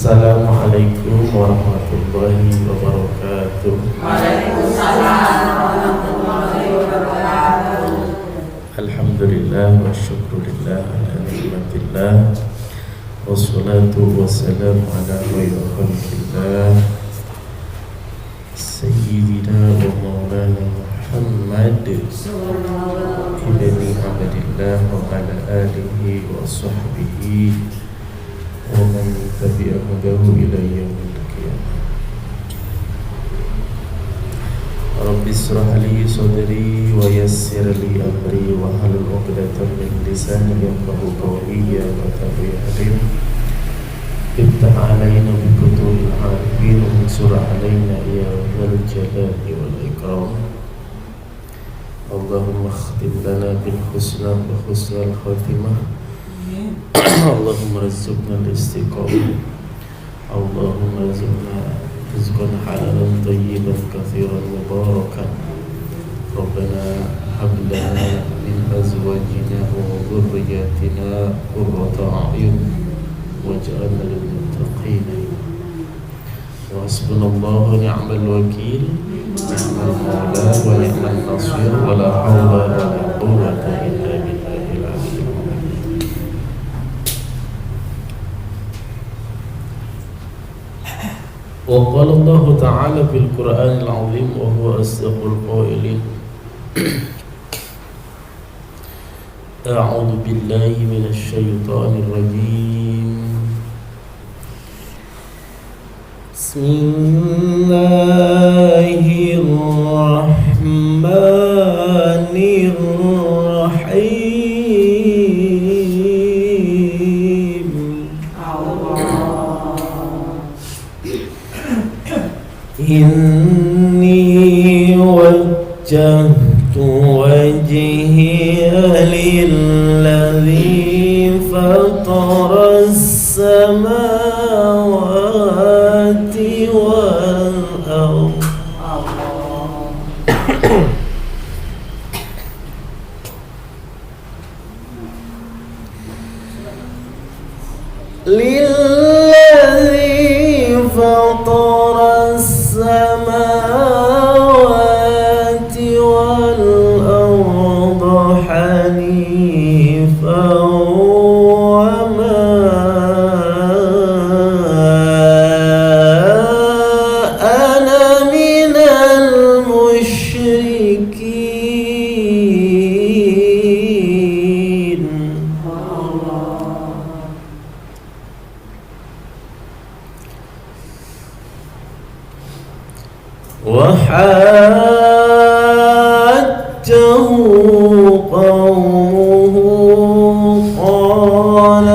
Assalamualaikum warahmatullahi wabarakatuh. Waalaikumsalam warahmatullahi wabarakatuh. Alhamdulillah wa syukurillah ala nikmatillah. Wassalatu wassalamu ala khairi khalqillah Sayyidina wa maulana Muhammad ibni Abdillah wa ala alihi wa sahbihi wa man tabi'ahu ila yaumil qiyamah. Rabbi israh li sadri wa yassir li amri wa hlul 'uqdatam min lisani yafqahu qawli ya rabbi halim. Iftah 'alaina bi futuhil 'arifin wa ansur 'alaina ya dzal jalali wal ikram. Allahumma khtim lana bil husna wa husnal khatimah. Allahumma rizqna al-istiqamah. Allahumma rizqan halalan tayyiban katsiran mubarakan. Rabbana hab lana min azwajina wa dhurriyyatina qurrata a'yun waj'alna lil muttaqina wa hasbunallahu wa ni'mal wakeel, ni'mal mawla wa ni'man nasir, wa la hawla wa la quwwata illa billahil aliyyil azim. Wa qala Allah ta'ala fil Qur'anil 'azim wa huwa asdaqul qailin. A'udzu billahi minasy syaithanir rajim. Bismillahirrahmanirrahim. Inni wajjahtu wajhiya lilladzi fatara as-samawati wal ardh. Lilladzi fatara as-samawati wal ardh hanifan wa ma ana minal musyrikin. وحاجه قومه قال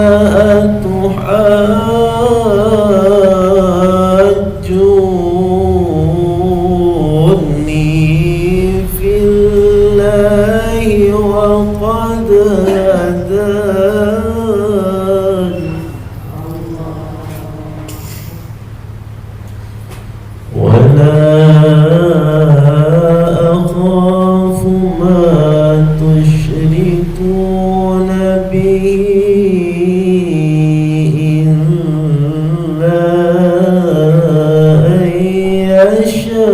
أتحاجوني في الله وقد هدان ولا أخاف ما تشركون به إلا أن يشاء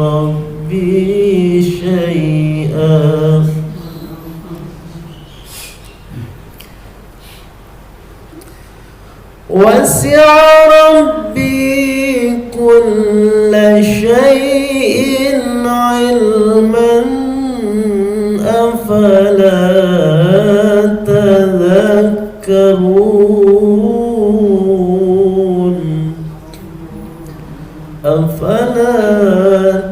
ربي شيئا وسع ربي كل شيء علما أفلا تذكرون أفلا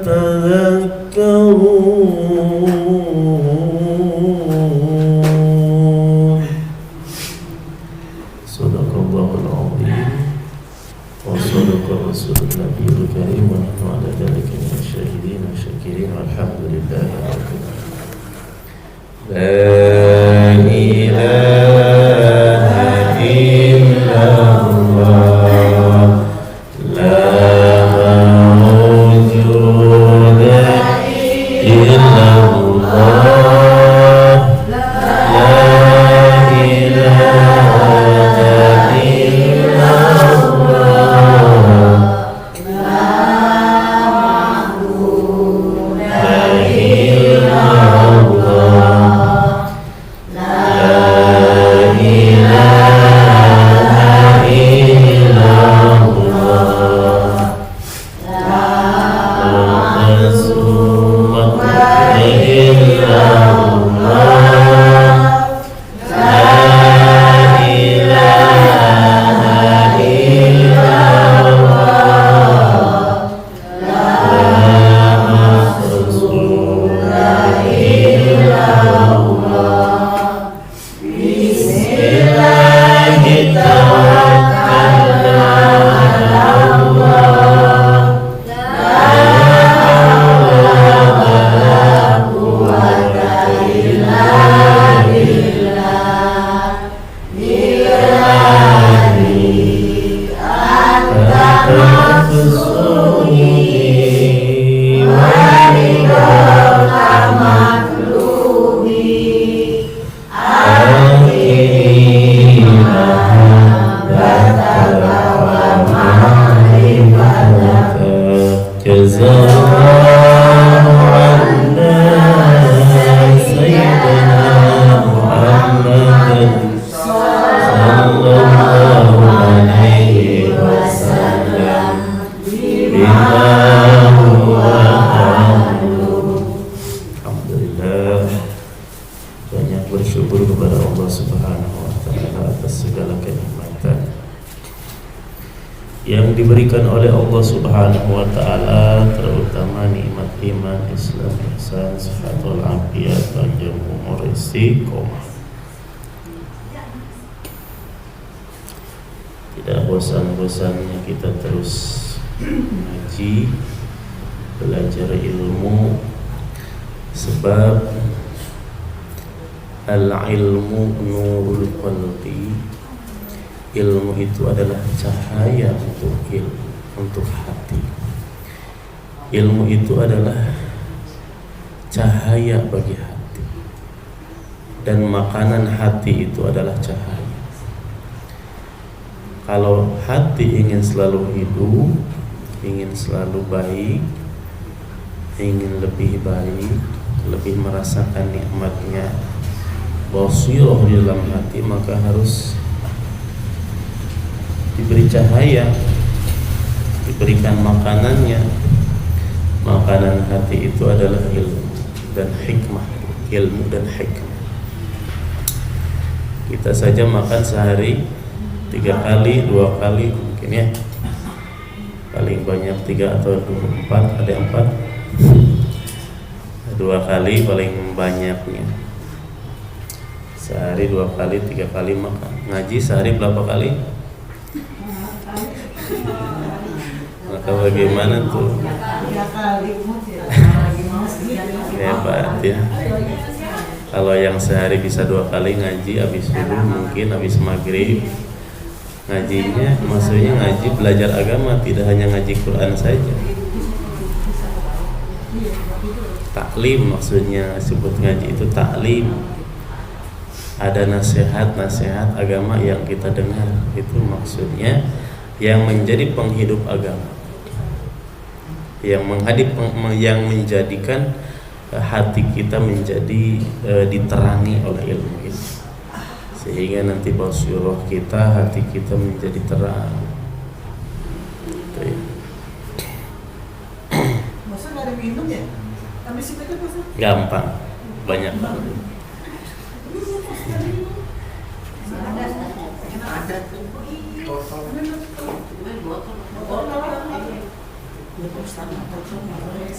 تذكرون. Sadaqallahul azim wa sadaqa rasulun nabiyul karim wa nahnu ala dzalika minasy syahidin wa syakirin walhamdulillahi rabbil alamin. La ilaha illallah la mawjuda illallah la ilaha yang diberikan oleh Allah Subhanahu wa taala, terutama nikmat iman, Islam, ihsan, sihatul afiyat, panjang umur, istiqomah. Tidak bosan-bosannya kita terus ngaji, belajar ilmu, sebab al-ilmu nurul qalbi. Ilmu itu adalah cahaya untuk hati. Ilmu itu adalah cahaya bagi hati. Dan makanan hati itu adalah cahaya. Kalau hati ingin selalu hidup, ingin selalu baik, ingin lebih baik, lebih merasakan nikmatnya basiroh di dalam hati, maka harus diberi cahaya, diberikan makanannya. Makanan hati itu adalah ilmu dan hikmah. Ilmu dan hikmah. Kita saja makan sehari 3 kali, 2 kali mungkin ya. Paling banyak 3 atau 4, ada 4. 2 kali paling banyaknya. Sehari 2 kali, 3 kali makan. Ngaji sehari berapa kali? Maka bagaimana tuh? Hebat ya. Kalau yang sehari bisa 2 kali ngaji, habis subuh mungkin habis maghrib. Ngajinya maksudnya ngaji belajar agama, tidak hanya ngaji Quran saja. Taklim maksudnya, sebut ngaji itu taklim. Ada nasihat-nasihat agama yang kita dengar, itu maksudnya yang menjadi penghidup agama, yang menjadikan hati kita menjadi diterangi oleh ilmu itu, sehingga nanti basiroh kita, hati kita menjadi terang. Itu ya. Masa nggak ada minum ya? Habis itu kan masa? Gampang, banyak banget.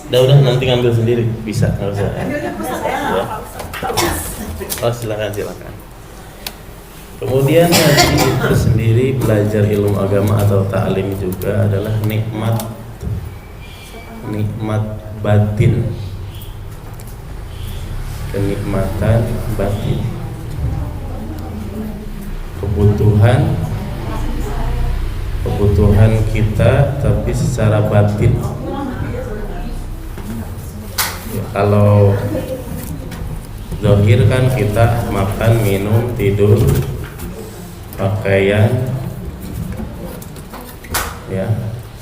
Ada. Udah nanti ngambil sendiri, bisa, nggak usah. Ya. Oh silakan. Kemudian ngaji itu sendiri, belajar ilmu agama atau ta'lim juga adalah nikmat batin, kenikmatan batin, kebutuhan kita tapi secara batin. Ya, kalau zahir kan kita makan, minum, tidur, pakaian, ya,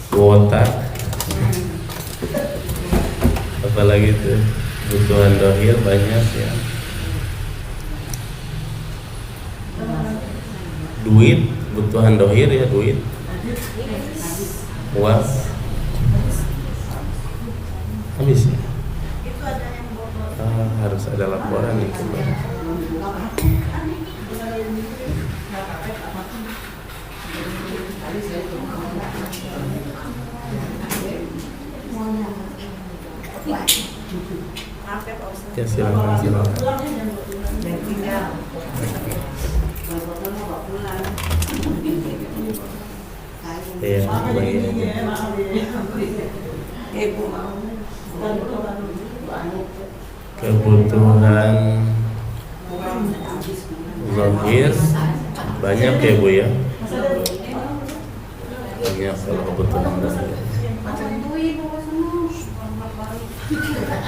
kuota, apalagi itu kebutuhan zahir banyak ya. Duit, kebutuhan zahir ya, duit, uang, habis ya. Harus ada laporan itu. Ya silakan. Ya, kebutuhan zahir banyak ya Bu ya. Banyak kalau kebutuhan zahir.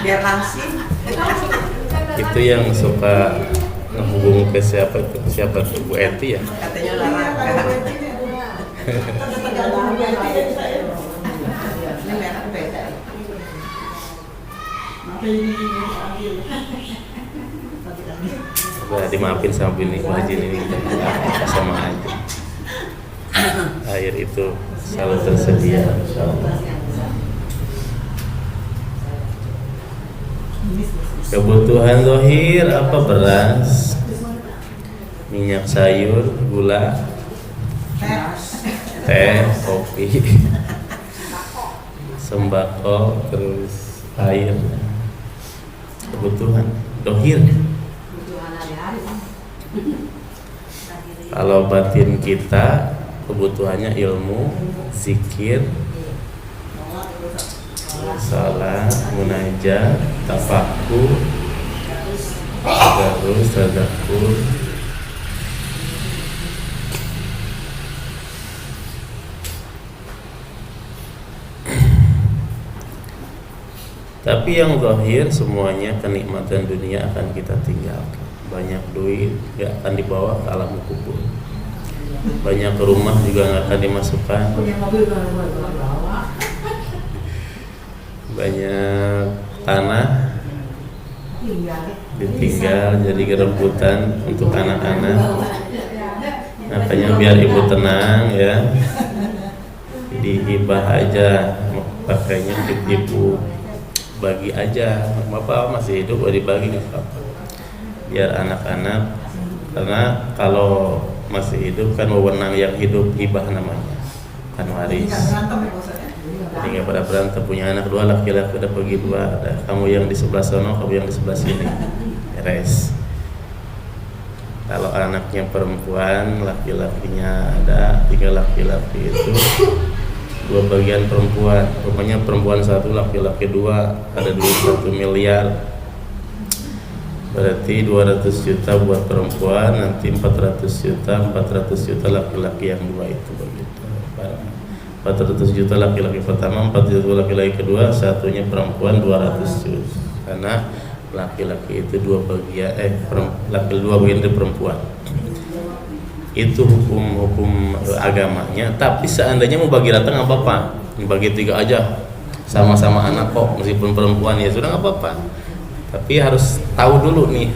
Biar langsing. Itu yang suka ngehubung ke siapa tuh Bu Eti ya? Katanya olahraga. Ini merek beda. Udah dimaafin sama bini wajin ini, sama aja. Air itu selalu tersedia, insyaallah. Kebutuhan zahir apa? Beras, minyak sayur, gula, teh, kopi, sembako, terus air, kebutuhan dohir. Kalau batin kita kebutuhannya ilmu, zikir, salat, munajat, tafakur, terus tadabbur. Tapi yang zahir semuanya kenikmatan dunia akan kita tinggalkan. Banyak duit gak akan dibawa ke alam kubur. Banyak rumah juga gak akan dimasukkan. Banyak tanah ditinggal jadi kerebutan untuk anak-anak. Makanya biar ibu tenang ya, dihibah aja, pakainya ibu bagi aja. Bapak masih hidup dibagi nggak apa-apa, biar anak-anak, karena kalau masih hidup kan wewenang yang hidup hibah namanya, kan waris. Jadi nggak pada berantem, punya anak dua laki-laki udah pergi dua, ada kamu yang di sebelah sono, kamu yang di sebelah sini, beres. Kalau anaknya perempuan, laki-lakinya ada, 3 laki-laki itu 2 bagian perempuan, rupanya perempuan 1, laki-laki 2, ada duit 1 miliar, berarti 200 juta buat perempuan, nanti 400 juta laki-laki yang 2 itu begitu. 400 juta laki-laki pertama, 4 juta laki-laki kedua, satunya perempuan 200 juta, karena laki-laki itu 2 bagian, laki-laki 2 bagian dari perempuan. Itu hukum agamanya. Tapi seandainya mau bagi rata nggak apa-apa, bagi 3 aja, sama-sama anak kok, meskipun perempuan ya sudah nggak apa-apa. Tapi harus tahu dulu nih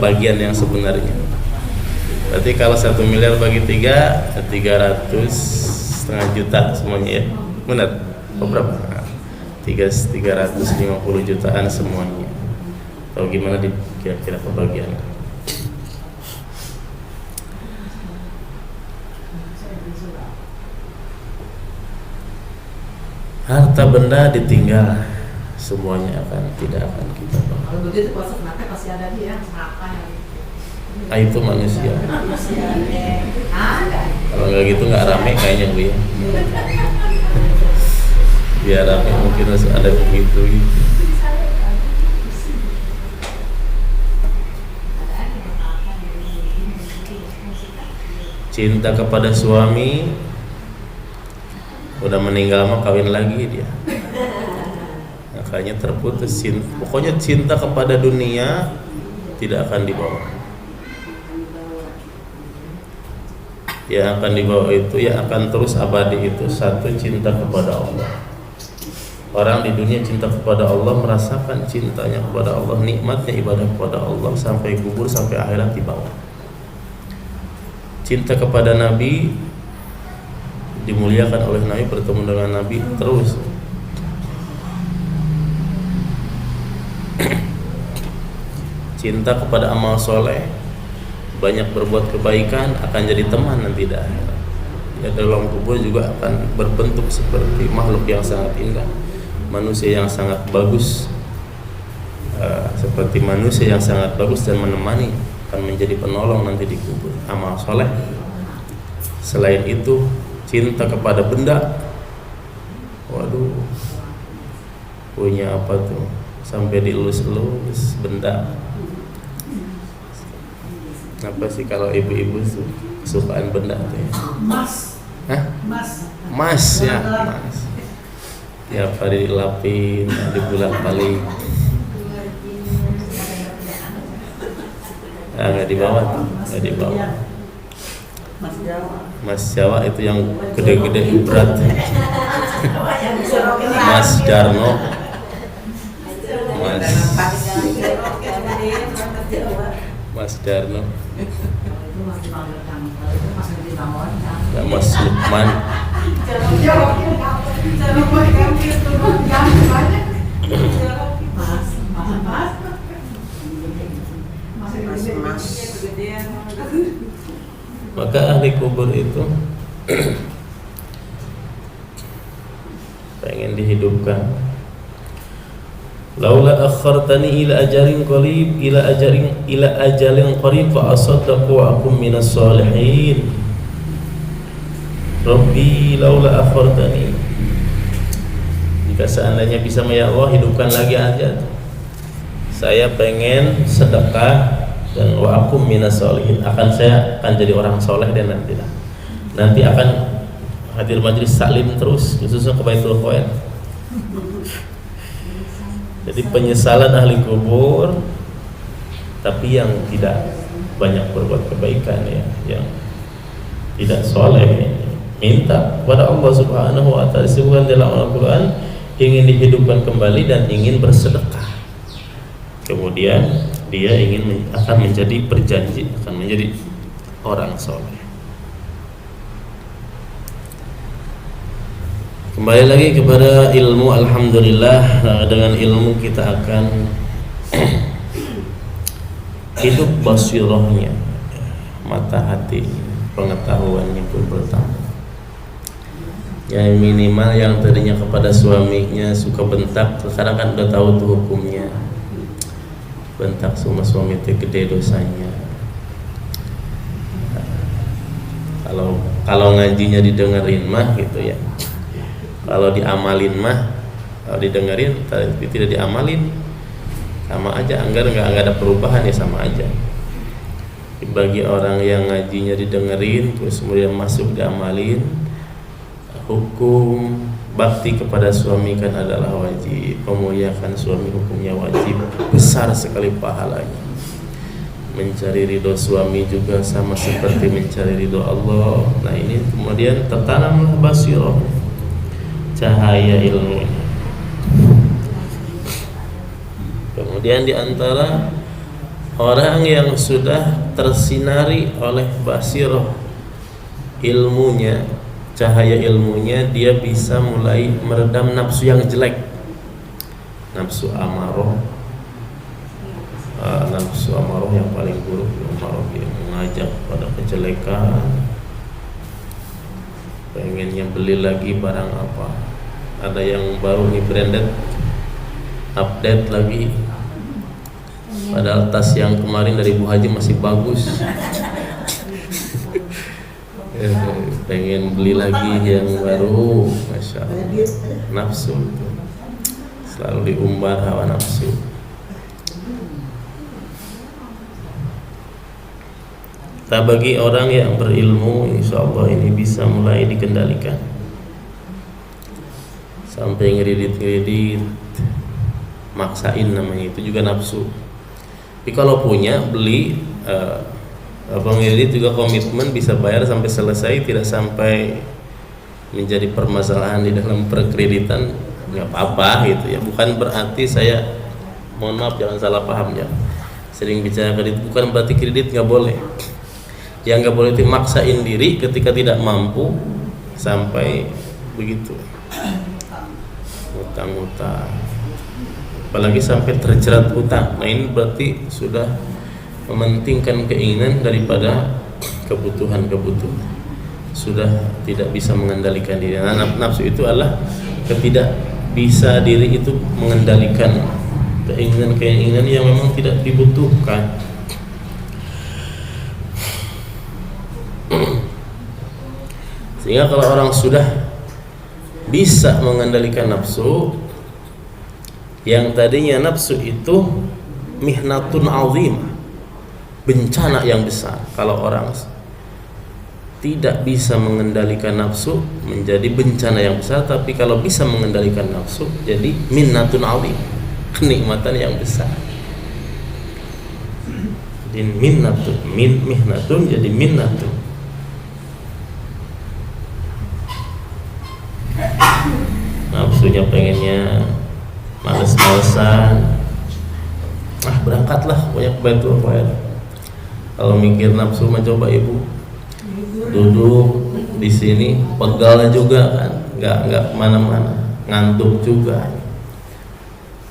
bagian yang sebenarnya. Berarti kalau 1 miliar bagi 3, 300,5 juta semuanya ya, benar? Berapa? 350 jutaan semuanya. Atau gimana di kira-kira pembagian? Harta benda ditinggal, semuanya tidak akan kita bawa. Kalau begitu puasa kenapa pasti ada dia apa yang Itu manusia. ada. Kalau nggak gitu nggak rame kayaknya Bu ya. Biar rame mungkin harus ada begitu gitu. Cinta kepada suami, udah meninggal mah kawin lagi dia. Makanya terputus cinta. Pokoknya cinta kepada dunia tidak akan dibawa. Yang akan dibawa itu, yang akan terus abadi itu, satu, cinta kepada Allah. Orang di dunia cinta kepada Allah, merasakan cintanya kepada Allah, nikmatnya ibadah kepada Allah sampai kubur, sampai akhirat dibawa. Cinta kepada Nabi, dimuliakan oleh Nabi, bertemu dengan Nabi terus. Cinta kepada amal soleh, banyak berbuat kebaikan, akan jadi teman nanti dah. Ya, dalam kubur juga akan berbentuk seperti makhluk yang sangat indah, manusia yang sangat bagus, seperti manusia yang sangat bagus dan menemani, akan menjadi penolong nanti di kubur. Amal soleh. Selain itu, cinta kepada benda, waduh, punya apa tuh, sampai dielus-elus benda. Apa sih kalau ibu-ibu kesukaan benda tuh ya? Emas. Hah? Emas ya, emas. Tiap hari dilapin, dibulak-balik. Nggak dibawa tuh, nggak dibawa. Mas Jawa itu yang gede-gede berat. Mas Jarno, Mas Darno, Mas Lukman, maka ahli kubur itu dihidupkan. Laula akhartani ila ajalin qarib ila ajalin qarib fa asaddaqu wa akum minas solihin. Rabbi laula akhartani, jika seandainya bisa, ya Allah hidupkan lagi aja, saya pengen sedekah dan wa akum minas solihin, saya akan jadi orang soleh dan nanti akan hadir majelis taklim terus, khususnya ke Baitul Qoin. Jadi penyesalan ahli kubur, tapi yang tidak banyak berbuat kebaikan, ya, yang tidak soleh, minta kepada Allah Subhanahu wa Ta'ala, disebutkan dalam Al-Quran, ingin dihidupkan kembali dan ingin bersedekah. Kemudian dia akan menjadi berjanji akan menjadi orang soleh. Kembali lagi kepada ilmu, alhamdulillah, dengan ilmu kita akan hidup basirohnya, mata hati pengetahuannya pun bertambah. Yang minimal yang tadinya kepada suaminya suka bentak, sekarang kan udah tahu tuh hukumnya. Bentak sama suami itu gede dosanya. Kalau ngajinya didengerin mah gitu ya. Kalau diamalin mah, kalau didengerin tapi tidak diamalin, sama aja, nggak ada perubahan, ya sama aja. Bagi orang yang ngajinya didengerin terus kemudian masuk diamalin, hukum bakti kepada suami kan adalah wajib, memuliakan suami hukumnya wajib, besar sekali pahalanya. Mencari ridho suami juga sama seperti mencari ridho Allah. Nah ini kemudian tertanamlah basirah, cahaya ilmu. Kemudian diantara orang yang sudah tersinari oleh basirah ilmunya, cahaya ilmunya, dia bisa mulai meredam nafsu yang jelek, nafsu amarah, nafsu amarah yang paling buruk, amarah yang mengajak pada kejelekan, pengennya beli lagi barang apa, ada yang baru nih branded, update lagi, padahal tas yang kemarin dari Bu Haji masih bagus. Pengen beli lagi yang baru, masya Allah. Nafsu itu selalu diumbar hawa nafsu. Nah, bagi orang yang berilmu, insya Allah ini bisa mulai dikendalikan. Sampai ngeridit, maksain namanya, itu juga nafsu. Tapi kalau punya, beli, pengirit juga komitmen, bisa bayar sampai selesai, tidak sampai menjadi permasalahan di dalam perkreditan, nggak apa-apa gitu ya. Bukan berarti saya, mohon maaf jangan salah paham ya, sering bicara kredit, bukan berarti kredit nggak boleh. Yang nggak boleh itu maksain diri ketika tidak mampu sampai begitu, utang-utang, apalagi sampai terjerat utang. Nah ini berarti sudah mementingkan keinginan daripada kebutuhan-kebutuhan, sudah tidak bisa mengendalikan diri. Nah, nafsu itu adalah ketidak bisa diri itu mengendalikan keinginan-keinginan yang memang tidak dibutuhkan. Sehingga kalau orang sudah bisa mengendalikan nafsu, yang tadinya nafsu itu mihnatun azimah, bencana yang besar. Kalau orang tidak bisa mengendalikan nafsu, menjadi bencana yang besar. Tapi kalau bisa mengendalikan nafsu, jadi minnatun azim, kenikmatan yang besar. Jadi mihnatun jadi minnatun. Nafsunya pengennya males-malesan, berangkatlah banyak Baitul Qoin. Kalau mikir nafsu mah coba ibu duduk di sini, pegalnya juga kan, nggak kemana-mana, ngantuk juga.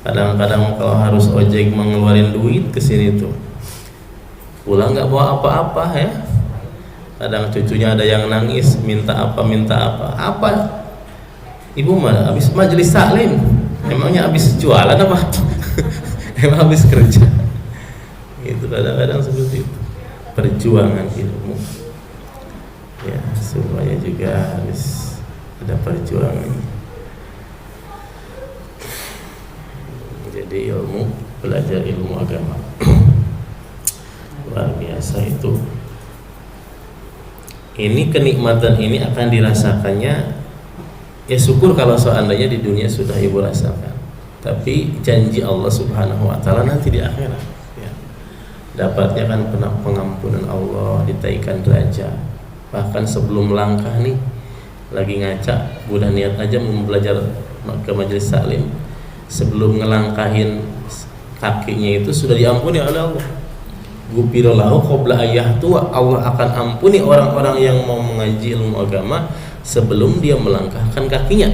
Kadang-kadang kalau harus ojek mengeluarin duit ke sini tuh, pulang nggak bawa apa-apa ya. Kadang cucunya ada yang nangis, minta apa, Ibu mana habis majelis taklim, emangnya habis jualan apa? Emang habis kerja? Itu kadang-kadang seperti itu. Perjuangan ilmu, ya semuanya juga harus ada perjuangannya. Jadi belajar ilmu agama luar biasa itu. Ini kenikmatan ini akan dirasakannya, ya syukur kalau seandainya di dunia sudah ibu rasakan. Tapi janji Allah Subhanahu wa taala nanti di akhirat, ya. Dapatnya kan pengampunan Allah, ditaikan derajat. Bahkan sebelum melangkah nih, lagi ngaca, udah niat aja mau belajar ke majelis taklim, sebelum ngelangkahin kakinya itu sudah diampuni oleh Allah. Gupirolahu qabla ayyahtu, Allah akan ampuni orang-orang yang mau mengaji ilmu agama sebelum dia melangkahkan kakinya.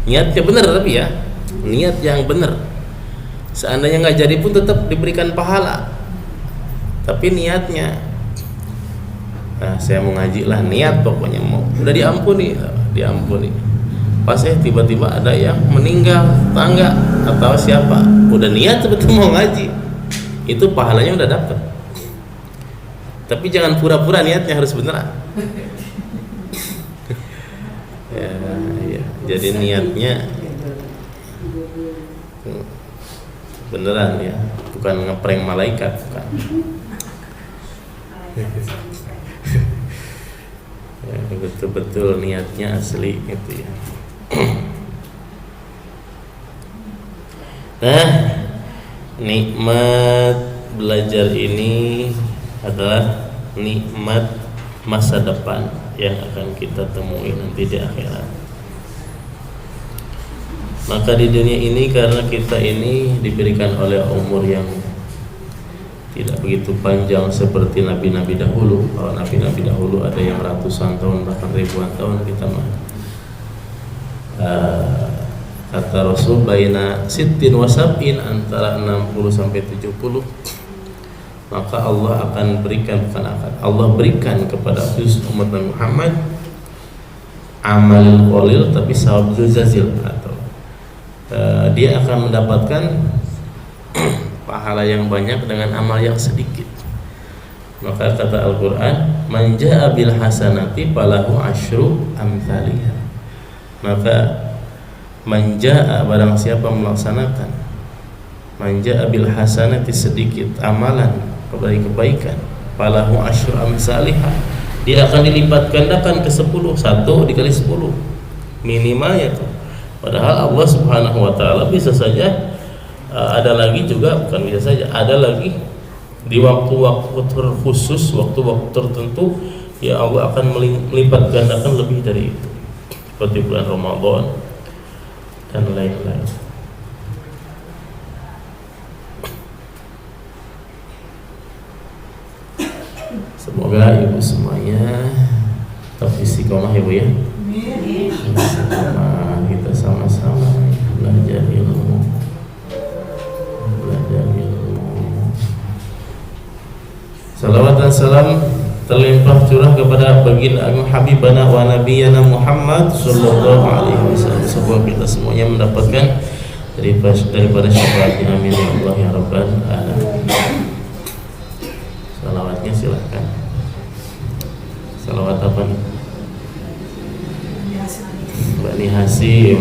Niatnya benar, tapi ya niat yang benar. Seandainya nggak jadi pun tetap diberikan pahala, tapi niatnya, nah saya mau ngaji lah, niat pokoknya mau, udah diampuni. Pas tiba-tiba ada yang meninggal, tangga atau siapa, udah niat sebetulnya mau ngaji, itu pahalanya udah dapat. Tapi jangan pura-pura niatnya, harus beneran. Ya. Jadi niatnya beneran ya, bukan ngeprank malaikat, bukan. Ya, betul-betul niatnya asli itu ya. Nah, nikmat belajar ini adalah nikmat masa depan yang akan kita temui nanti di akhirat. Maka di dunia ini karena kita ini diberikan oleh umur yang tidak begitu panjang seperti nabi-nabi dahulu. Kalau nabi-nabi dahulu ada yang ratusan tahun bahkan ribuan tahun, kita mah kata Rasul baina sittin wa sab'in, antara 60 sampai 70. Maka Allah akan berikan, Allah berikan kepada khusus umat Nabi Muhammad amalul qalil tapi sawabul jazil, atau dia akan mendapatkan pahala yang banyak dengan amal yang sedikit. Maka kata Al-Qur'an, man jaa bil hasanati falahu asyru amsalihha. Maka man jaa, barang siapa melaksanakan, man jaa bil hasanati, sedikit amalan kebaikan, falahu asyru amsalihha, dia akan dilipat gandakan ke 10, 1 dikali 10 minimalnya tuh. Padahal Allah Subhanahu wa taala bisa saja ada lagi juga, bukan bisa saja, ada lagi di waktu-waktu terkhusus, waktu-waktu tertentu, ya Allah akan melipat gandakan lebih dari itu, seperti bulan Ramadan dan lain-lain. Semoga ibu semuanya tetap istiqomah ya bu ya. Istiqomah, kita sama-sama belajar ilmu. Salawat dan salam terlimpah curah kepada baginda agung habibana wa nabiyana Muhammad sallallahu alaihi wasallam. Semoga kita semuanya mendapatkan daripada syafaatnya, amin ya Allah ya rabbal alamin. Salawatnya silahkan. Salawat apa nih? Bani Hasim.